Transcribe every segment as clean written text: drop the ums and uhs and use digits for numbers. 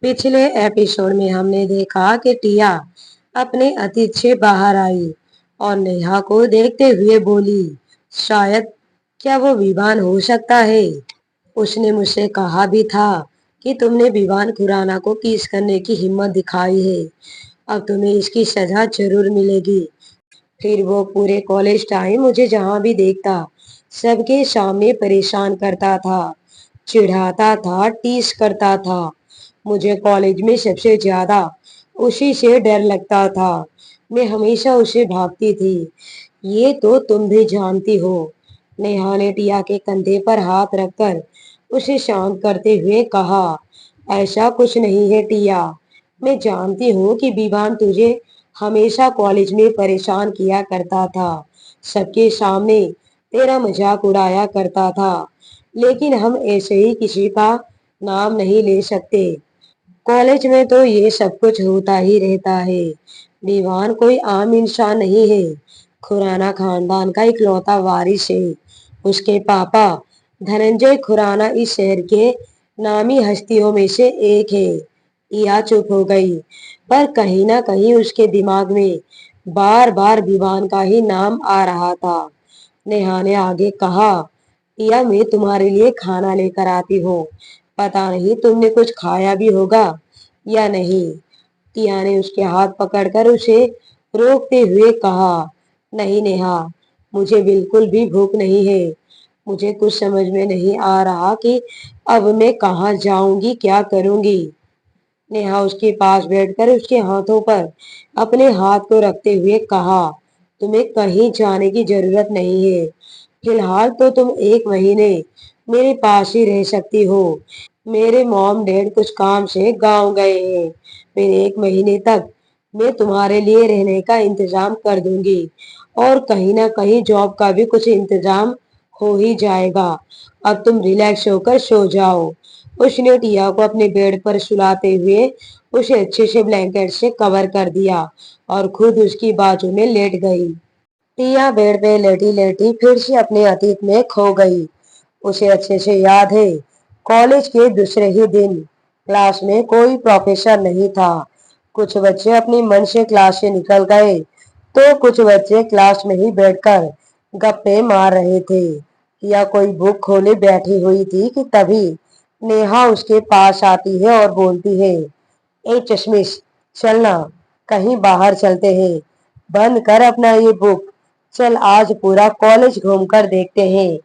पिछले एपिसोड में हमने देखा कि टिया अपने अतीत से बाहर आई और नेहा को देखते हुए बोली, शायद क्या वो विवान हो सकता है। उसने मुझसे कहा भी था कि तुमने विवान खुराना को किस करने की हिम्मत दिखाई है। अब तुम्हें इसकी सजा जरूर मिलेगी। फिर वो पूरे कॉलेज टाइम मुझे जहां भी देखता सबके सामने परेशान करता था, चिढ़ाता था, टीस करता था। मुझे कॉलेज में सबसे ज्यादा उसी से डर लगता था। मैं हमेशा उसे भागती थी। ये तो तुम भी जानती हो। नेहा ने टिया के कंधे पर हाथ रखकर उसे शांत करते हुए कहा, ऐसा कुछ नहीं है टिया। मैं जानती हूँ कि विवान तुझे हमेशा कॉलेज में परेशान किया करता था, सबके सामने तेरा मजाक उड़ाया करता था। लेकिन हम ऐसे ही किसी का नाम नहीं ले सकते। कॉलेज में तो ये सब कुछ होता ही रहता है। दीवान कोई आम इंसान नहीं है। खुराना खानदान का इकलौता वारिस है। उसके पापा धनंजय खुराना इस शहर के नामी हस्तियों में से एक है। या चुप हो गई, पर कहीं ना कहीं उसके दिमाग में बार बार विवान का ही नाम आ रहा था। नेहा ने आगे कहा, या मैं तुम्हारे लिए खाना लेकर आती हूँ। पता नहीं तुमने कुछ खाया भी होगा या नहीं। टिया ने उसके हाथ पकड़कर उसे रोकते हुए कहा, नहीं नेहा, मुझे बिल्कुल भी भूख नहीं है। मुझे कुछ समझ में नहीं आ रहा कि अब मैं कहाँ जाऊंगी, क्या करूंगी। नेहा उसके पास बैठकर उसके हाथों पर अपने हाथ को रखते हुए कहा, तुम्हें कहीं जाने की जरूरत नहीं है। फिलहाल तो तुम एक महीने मेरे पास ही रह सकती हो। मेरे मॉम डैड कुछ काम से गांव गए हैं। फिर एक महीने तक मैं तुम्हारे लिए रहने का इंतजाम कर दूंगी और कहीं ना कहीं जॉब का भी कुछ इंतजाम हो ही जाएगा। अब तुम रिलैक्स होकर सो जाओ। उसने टिया को अपने बेड पर सुलाते हुए उसे अच्छे से ब्लैंकेट से कवर कर दिया और खुद उसकी बाजू में लेट गई। टिया बेड पे लेटी लेटी फिर से अपने अतीत में खो गई। उसे अच्छे से याद है, कॉलेज के दूसरे ही दिन क्लास में कोई प्रोफेसर नहीं था। कुछ बच्चे अपनी मन से क्लास से निकल गए तो कुछ बच्चे क्लास में ही बैठकर गप्पे मार रहे थे या कोई बुक खोले बैठी हुई थी कि तभी नेहा उसके पास आती है और बोलती है, ए चश्मिश, चलना, कहीं बाहर चलते हैं। बंद कर अपना ये बुक। चल आज पूरा कॉलेज घूमकर देखते हैं।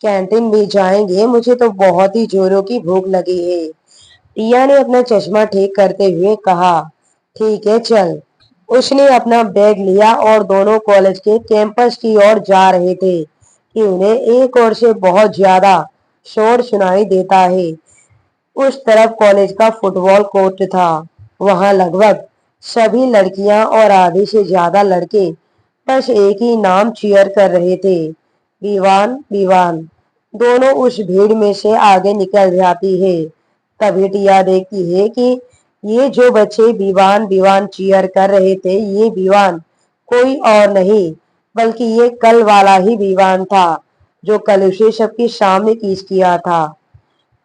कैंटीन भी जाएंगे, मुझे तो बहुत ही जोरों की भूख लगी है। टिया ने अपना चश्मा ठीक करते हुए कहा, ठीक है चल। उसने अपना बैग लिया और दोनों कॉलेज के कैंपस की ओर जा रहे थे कि उन्हें एक ओर से बहुत ज्यादा शोर सुनाई देता है। उस तरफ कॉलेज का फुटबॉल कोर्ट था। वहां लगभग सभी लड़कियां और आधे से ज्यादा लड़के बस एक ही नाम चीयर कर रहे थे, विवान विवान। दोनों उस भीड़ में से आगे निकल जाती है। तभी टिया देखती है कि ये जो बच्चे विवान विवान चीयर कर रहे थे, ये विवान कोई और नहीं बल्कि ये कल वाला ही विवान था जो कल उसे सबके सामने किस किया था।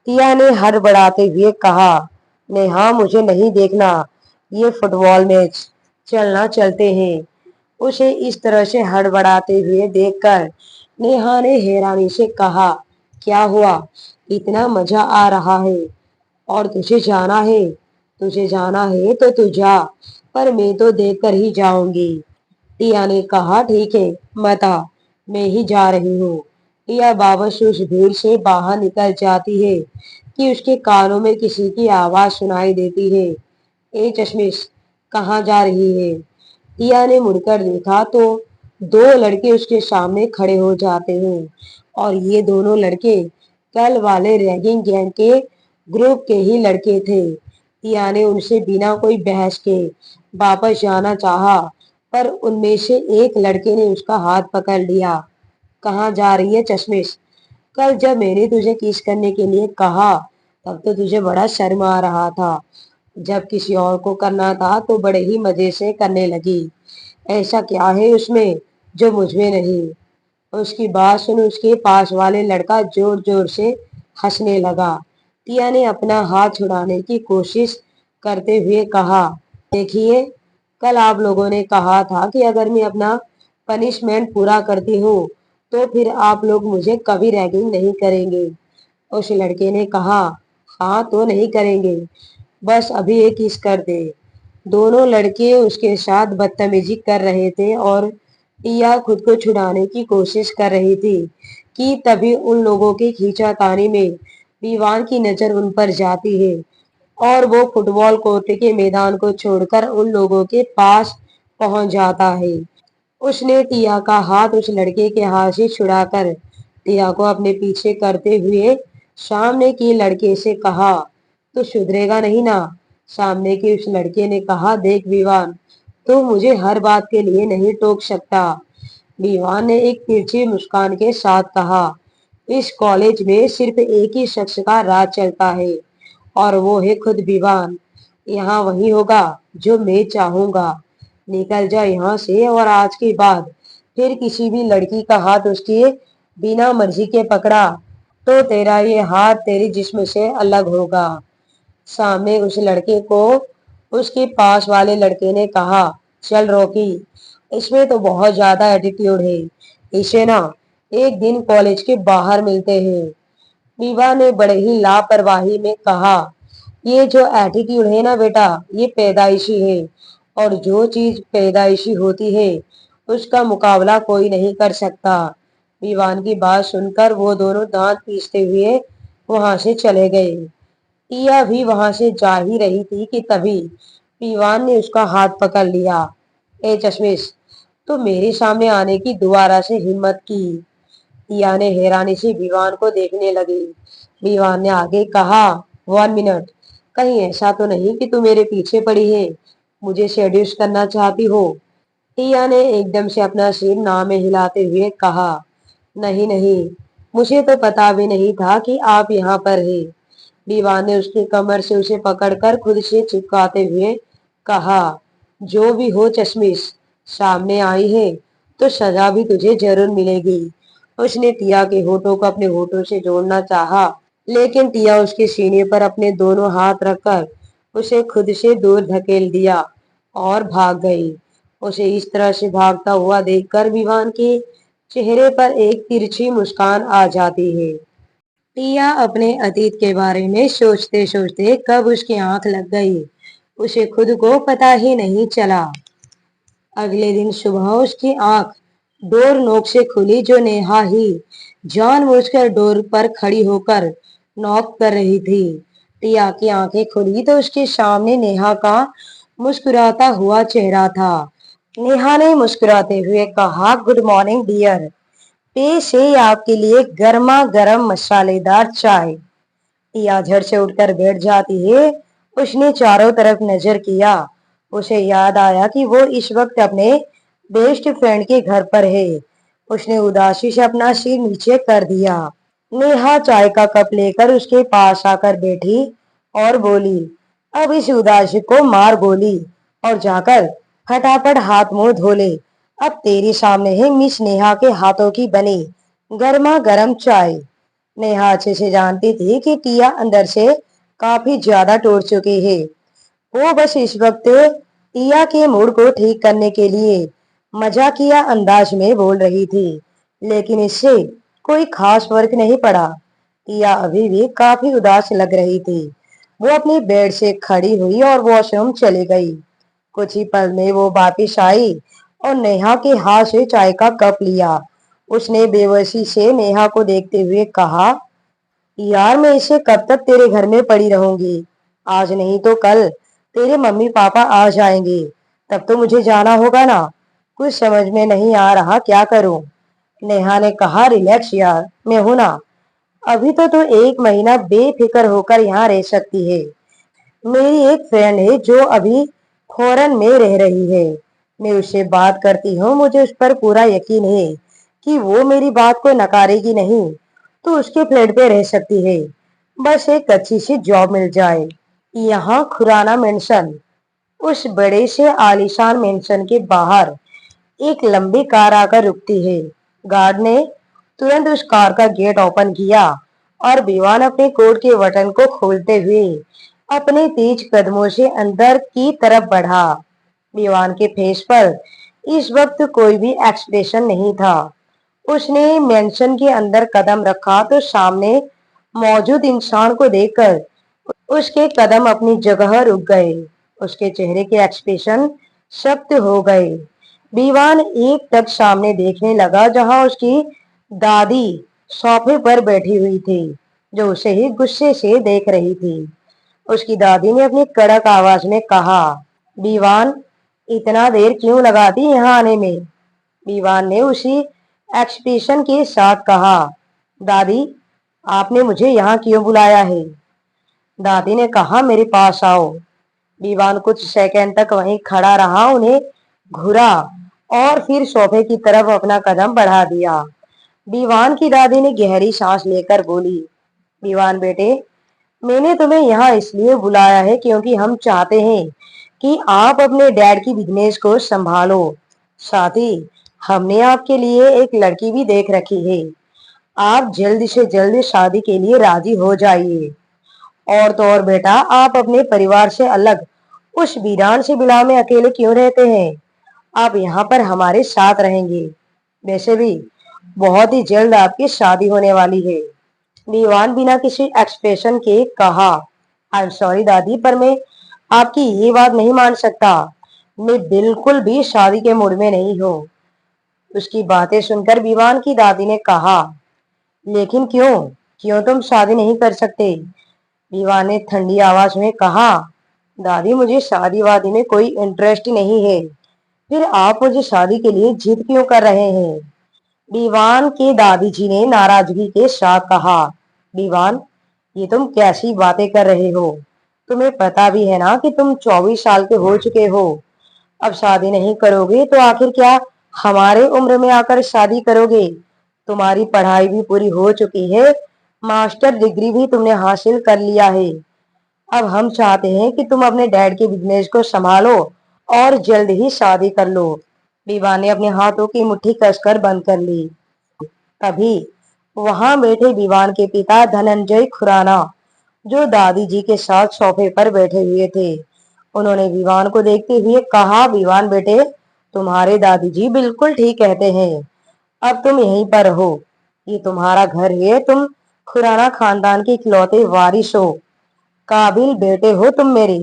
टिया ने हड़बड़ाते हुए कहा, नेहा मुझे नहीं देखना ये फुटबॉल मैच, चलना चलते हैं। उसे इस तरह से हड़बड़ाते हुए देखकर नेहा ने हैरानी से कहा, क्या हुआ, इतना मजा आ रहा है और तुझे जाना है? तुझे जाना है तो तू जा, पर मैं तो देखकर ही जाऊंगी। टिया ने कहा, ठीक है मत आ, मैं ही जा रही हूँ। टिया बाबस उस भीड़ से बाहर निकल जाती है कि उसके कानों में किसी की आवाज सुनाई देती है, ए चश्मिश, कहाँ जा रही है? टिया ने मुड़कर देखा तो दो लड़के उसके सामने खड़े हो जाते हैं और ये दोनों लड़के कल वाले रैगिंग गैंग के ग्रुप के ही लड़के थे। टिया ने उनसे बिना कोई बहस के वापस जाना चाहा, पर उनमें से एक लड़के ने उसका हाथ पकड़ लिया। कहाँ जा रही है चश्मिश? कल जब मैंने तुझे किस करने के लिए कहा तब तो तुझे बड़ा शर्म आ रहा था। जब किसी और को करना था तो बड़े ही मजे से करने लगी। ऐसा क्या है उसमें जो मुझ में नहीं? उसकी बात सुन उसके पास वाले लड़का जोर जोर से हंसने लगा। टिया ने अपना हाथ छुड़ाने की कोशिश करते हुए कहा, देखिए, कल आप लोगों ने कहा था कि अगर मैं अपना पनिशमेंट पूरा करती हूँ तो फिर आप लोग मुझे कभी रैगिंग नहीं करेंगे। उस लड़के ने कहा, हाँ तो नहीं करेंगे, बस अभी एक किस कर दे। दोनों लड़के उसके साथ बदतमीजी कर रहे थे और टिया खुद को छुड़ाने की कोशिश कर रही थी कि तभी उन लोगों की खींचातानी में विवान की नजर उन पर जाती है और वो फुटबॉल कोर्ट के मैदान को छोड़कर उन लोगों के पास पहुंच जाता है। उसने टिया का हाथ उस लड़के के हाथ से छुड़ाकर टिया को अपने पीछे करते हुए सामने के लड़के से कहा, तो सुधरेगा नहीं ना। सामने के उस लड़के ने कहा, देख विवान, तू मुझे हर बात के लिए नहीं टोक सकता। विवान ने एक तिरछी मुस्कान के साथ कहा, इस कॉलेज में सिर्फ एक ही शख्स का राज चलता है और वो है खुद विवान। यहाँ वही होगा जो मैं चाहूंगा। निकल जा यहाँ से और आज के बाद फिर किसी भी लड़की का हाथ उसके बिना मर्जी के पकड़ा तो तेरा ये हाथ तेरी जिस्म से अलग होगा। सामने उस लड़के को उसके पास वाले लड़के ने कहा, चल रॉकी, इसमें तो बहुत ज्यादा एटीट्यूड है, इसे ना एक दिन कॉलेज के बाहर मिलते हैं। विवा ने बड़े ही लापरवाही में कहा, ये जो एटीट्यूड है ना बेटा, ये पैदाइशी है और जो चीज पैदाइशी होती है उसका मुकाबला कोई नहीं कर सकता। विवान की बात सुनकर वो दोनों दांत पीसते हुए वहां से चले गए। टिया भी वहां से जा ही रही थी कि तभी विवान ने उसका हाथ पकड़ लिया। ए चश्मिश, तो मेरे सामने आने की दोबारा से हिम्मत की। टिया ने हैरानी से विवान को देखने लगी। विवान ने आगे कहा, 1 मिनट, कहीं ऐसा तो नहीं कि तू मेरे पीछे पड़ी है, मुझे सेड्यूस करना चाहती हो। टिया ने एकदम से अपना सिर ना में हिलाते हुए कहा, नहीं नहीं, मुझे तो पता भी नहीं था कि आप यहाँ पर है। विवान ने उसकी कमर से उसे पकड़कर खुद से चिपकाते हुए कहा, जो भी हो चश्मिश, सामने आई है तो सजा भी तुझे जरूर मिलेगी। उसने टिया के होठों को अपने होठों से जोड़ना चाहा, लेकिन टिया उसके सीने पर अपने दोनों हाथ रखकर उसे खुद से दूर धकेल दिया और भाग गई। उसे इस तरह से भागता हुआ देखकर विवान के चेहरे पर एक तिरछी मुस्कान आ जाती है। टिया अपने अतीत के बारे में सोचते सोचते कब उसकी आंख लग गई, उसे खुद को पता ही नहीं चला। अगले दिन सुबह उसकी आंख डोर नोक से खुली जो नेहा ही जानबूझकर डोर पर खड़ी होकर नॉक कर रही थी। टिया की आंखें खुली तो उसके सामने नेहा का मुस्कुराता हुआ चेहरा था। नेहा ने मुस्कुराते हुए कहा, गुड मॉर्निंग डियर, पेश है आपके लिए गर्मा गर्म मसालेदार चाय। टिया झट से उठकर बैठ जाती है। उसने चारों तरफ नजर किया। उसे याद आया कि वो इस वक्त अपने बेस्ट फ्रेंड के घर पर है। उसने उदासी से अपना सिर नीचे कर दिया। नेहा चाय का कप लेकर उसके पास आकर बैठी और बोली, अब इस उदासी को मार गोली और जाकर फटाफट हाथ मुंह धो ले। अब तेरे सामने है मिस नेहा के हाथों की बनी गर्मा गर्म चाय। नेहा अच्छे से जानती थी कि टिया अंदर से काफी ज्यादा टूट चुकी है। वो बस इस वक्त टिया के मूड को ठीक करने के लिए मजाकिया अंदाज में बोल रही थी, लेकिन इससे कोई खास फर्क नहीं पड़ा। टिया अभी भी काफी उदास लग रही थी। वो अपनी बेड से खड़ी हुई और वॉशरूम चली गई। कुछ ही पल में वो वापिस आई और नेहा के हाथ से चाय का कप लिया। उसने बेबसी से नेहा को देखते हुए कहा, यार मैं इसे कब तक तेरे घर में पड़ी रहूंगी, आज नहीं तो कल तेरे मम्मी पापा आ जाएंगे, तब तो मुझे जाना होगा ना, कुछ समझ में नहीं आ रहा क्या करूं। नेहा ने कहा, रिलैक्स यार, मैं हूं ना, अभी तो तू 1 महीना बेफिक्र होकर यहाँ रह सकती है। मेरी एक फ्रेंड है जो अभी फॉरेन में रह रही है, मैं उससे बात करती हूँ, मुझे उस पर पूरा यकीन है कि वो मेरी बात को नकारेगी नहीं, तो उसके फ्लैट पे रह सकती है, बस एक अच्छी सी जॉब मिल जाए। यहाँ खुराना मेंशन, उस बड़े से आलीशान मेंशन के बाहर एक लंबी कार आकर रुकती है। गार्ड ने तुरंत उस कार का गेट ओपन किया और विवान अपने कोट के बटन को खोलते हुए अपने तेज कदमों से अंदर की तरफ बढ़ा। विवान के फेस पर इस वक्त कोई भी एक्सप्रेशन नहीं था। उसने मेंशन के अंदर कदम रखा तो सामने मौजूद इंसान को देखकर उसके कदम अपनी जगह रुक गए। उसके चेहरे के एक्सप्रेशन सख्त हो गए। दीवान एक तक सामने देखने लगा जहां उसकी दादी सोफे पर बैठी हुई थी, जो उसे ही गुस्से से देख रही थी। उसकी दादी ने अपनी कड़क आवाज में कहा, दीवान, इतना देर क्यों लगा दी यहाँ आने में? दीवान ने उसी एक्सप्रेशन के साथ कहा, दादी, आपने मुझे यहाँ क्यों बुलाया है? दादी ने कहा, मेरे पास आओ। दीवान कुछ सेकंड तक वहीं खड़ा रहा, उन्हें घुरा और फिर सोफे की तरफ अपना कदम बढ़ा दिया। दीवान की दादी ने गहरी सांस लेकर बोली, दीवान बेटे, मैंने तुम्हें यहाँ इसलिए बुलाया है क्योंकि हम चाहते हैं कि आप अपने डैड की बिजनेस को संभालो। साथ ही हमने आपके लिए एक लड़की भी देख रखी है। आप जल्द से जल्द शादी के लिए राजी हो जाइए। और तो और बेटा, आप अपने परिवार से अलग उस वीरान से बिला में अकेले क्यों रहते हैं? आप यहाँ पर हमारे साथ रहेंगे। वैसे भी बहुत ही जल्द आपकी शादी होने वाली है। दीवान बिना किसी एक्सप्रेशन के कहा, आई एम सॉरी दादी, पर मैं आपकी ये बात नहीं मान सकता। मैं बिल्कुल भी शादी के मूड में नहीं हूँ। उसकी बातें सुनकर दीवान की दादी ने कहा, लेकिन क्यों? क्यों तुम शादी नहीं कर सकते? दीवान ने ठंडी आवाज में कहा, दादी, मुझे शादी वादी में कोई इंटरेस्ट नहीं है। फिर आप मुझे शादी के लिए जिद क्यों कर रहे हैं? दीवान के दादी जी ने नाराजगी के साथ कहा, दीवान, ये तुम कैसी बातें कर रहे हो? तुम्हें पता भी है ना कि तुम 24 साल के हो चुके हो। अब शादी नहीं करोगे तो आखिर क्या हमारे उम्र में आकर शादी करोगे? तुम्हारी पढ़ाई भी पूरी हो चुकी है, मास्टर डिग्री भी तुमने हासिल कर लिया है। अब हम चाहते हैं कि तुम अपने डैड के बिजनेस को संभालो और जल्द ही शादी कर लो। विवान ने अपने हाथों की मुट्ठी कसकर बंद कर ली। तभी वहां बैठे विवान के पिता धनंजय खुराना, जो दादी जी के साथ सोफे पर बैठे हुए थे, उन्होंने विवान को देखते हुए कहा, विवान बेटे, तुम्हारे दादी जी बिल्कुल ठीक कहते हैं। अब तुम यहीं पर रहो। ये तुम्हारा घर है। तुम खुराना खानदान के इकलौते वारिस हो, काबिल बेटे हो तुम मेरे।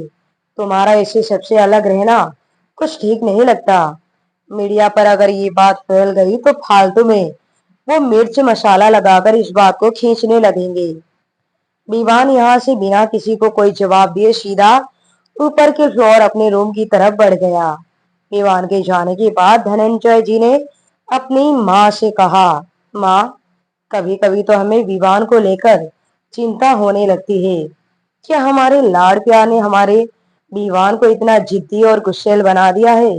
तुम्हारा इससे सबसे अलग रहना कुछ ठीक नहीं लगता। मीडिया पर अगर ये बात फैल गई तो फालतू में वो मिर्च मसाला लगाकर इस बात को खींचने लगेंगे। दीवान यहाँ से बिना किसी को कोई जवाब दिए सीधा ऊपर के फ्लोर अपने रूम की तरफ बढ़ गया। दीवान के जाने के बाद धनंजय जी ने अपनी माँ से कहा, माँ, कभी कभी तो हमें विवान को लेकर चिंता होने लगती है। क्या हमारे लाड़ प्यार ने हमारे दीवान को इतना जिद्दी और गुस्सैल बना दिया है?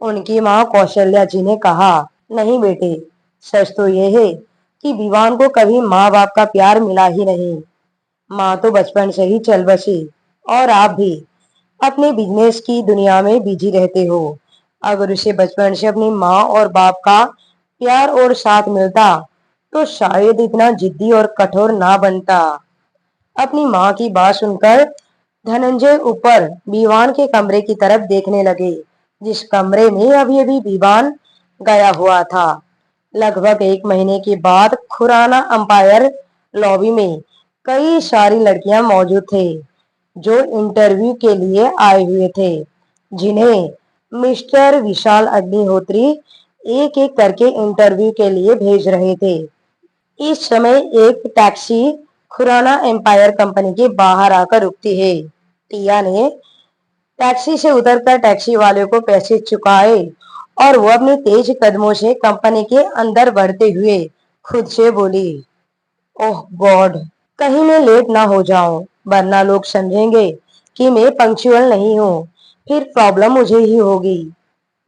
उनकी माँ कौशल्या जी ने कहा, नहीं बेटे, सच तो यह है कि दीवान को कभी माँ बाप का प्यार मिला ही नहीं। माँ तो बचपन से ही चल बसी और आप भी अपने बिजनेस की दुनिया में बिजी रहते हो। अगर उसे बचपन से अपनी माँ और बाप का प्यार और साथ मिलता तो शायद इतना जिद्दी और कठोर ना बनता। अपनी माँ की बात सुनकर धनंजय ऊपर दीवान के कमरे की तरफ देखने लगे, जिस कमरे में अभी अभी दीवान गया हुआ था। लगभग एक महीने के बाद खुराना अंपायर लॉबी में कई सारी लड़कियां मौजूद थे, जो इंटरव्यू के लिए आए हुए थे, जिन्हें मिस्टर विशाल अग्निहोत्री एक एक करके इंटरव्यू के लिए भेज रहे थे। इस समय एक टैक्सी खुराना एम्पायर कंपनी के बाहर आकर रुकती है। टिया ने टैक्सी से उतरकर टैक्सी वाले को पैसे चुकाए और वो अपने तेज कदमों से कंपनी के अंदर बढ़ते हुए खुद से बोली, ओह गॉड, कहीं मैं लेट ना हो जाऊं, वरना लोग समझेंगे कि मैं पंक्चुअल नहीं हूँ। फिर प्रॉब्लम मुझे ही होगी।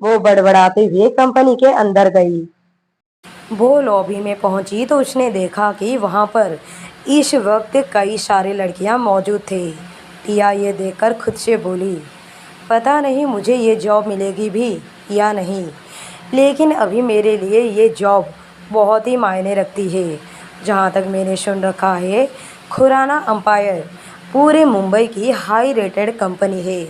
वो बड़बड़ाते हुए कंपनी के अंदर गई। वो लॉबी में पहुंची तो उसने देखा कि वहां पर इस वक्त कई सारी लड़कियां मौजूद थे। टिया ये देखकर खुद से बोली, पता नहीं मुझे ये जॉब मिलेगी भी या नहीं, लेकिन अभी मेरे लिए ये जॉब बहुत ही मायने रखती है। जहाँ तक मैंने सुन रखा है, खुराना अंपायर पूरे मुंबई की हाई रेटेड कंपनी है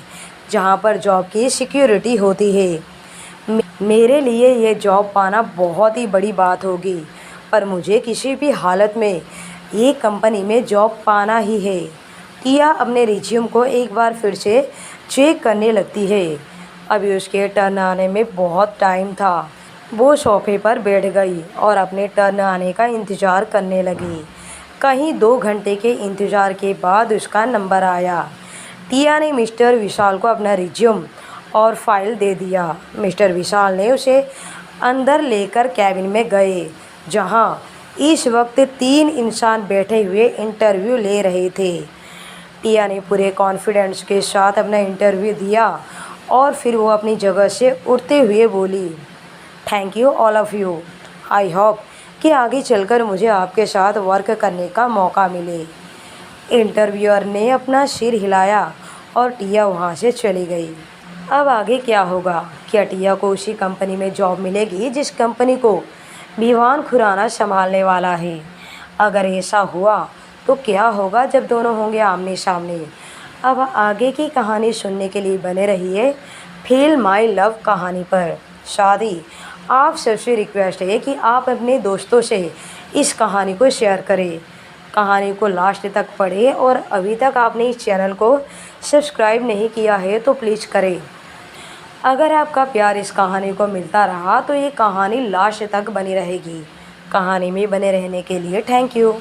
जहाँ पर जॉब की सिक्योरिटी होती है। मेरे लिए ये जॉब पाना बहुत ही बड़ी बात होगी, पर मुझे किसी भी हालत में ये कंपनी में जॉब पाना ही है। टिया अपने रिज्यूम को एक बार फिर से चेक करने लगती है। अभी उसके टर्न आने में बहुत टाइम था। वो सोफे पर बैठ गई और अपने टर्न आने का इंतज़ार करने लगी। कहीं 2 घंटे के इंतज़ार के बाद उसका नंबर आया। टिया ने मिस्टर विशाल को अपना रिज्यूम और फाइल दे दिया। मिस्टर विशाल ने उसे अंदर लेकर कैबिन में गए, जहां इस वक्त 3 इंसान बैठे हुए इंटरव्यू ले रहे थे। टिया ने पूरे कॉन्फिडेंस के साथ अपना इंटरव्यू दिया और फिर वो अपनी जगह से उठते हुए बोली, thank you all of you. I hope कि आगे चलकर मुझे आपके साथ वर्क करने का मौका मिले। इंटरव्यूअर ने अपना सिर हिलाया और टिया वहाँ से चली गई। अब आगे क्या होगा? क्या टिया को उसी कंपनी में जॉब मिलेगी जिस कंपनी को विवान खुराना संभालने वाला है? अगर ऐसा हुआ तो क्या होगा जब दोनों होंगे आमने सामने? अब आगे की कहानी सुनने के लिए बने रहिए फील माई लव कहानी पर। साथ ही आप सबसे रिक्वेस्ट है कि आप अपने दोस्तों से इस कहानी को शेयर करें, कहानी को लास्ट तक पढ़ें और अभी तक आपने इस चैनल को सब्सक्राइब नहीं किया है तो प्लीज़ करें। अगर आपका प्यार इस कहानी को मिलता रहा तो ये कहानी लास्ट तक बनी रहेगी। कहानी में बने रहने के लिए थैंक यू।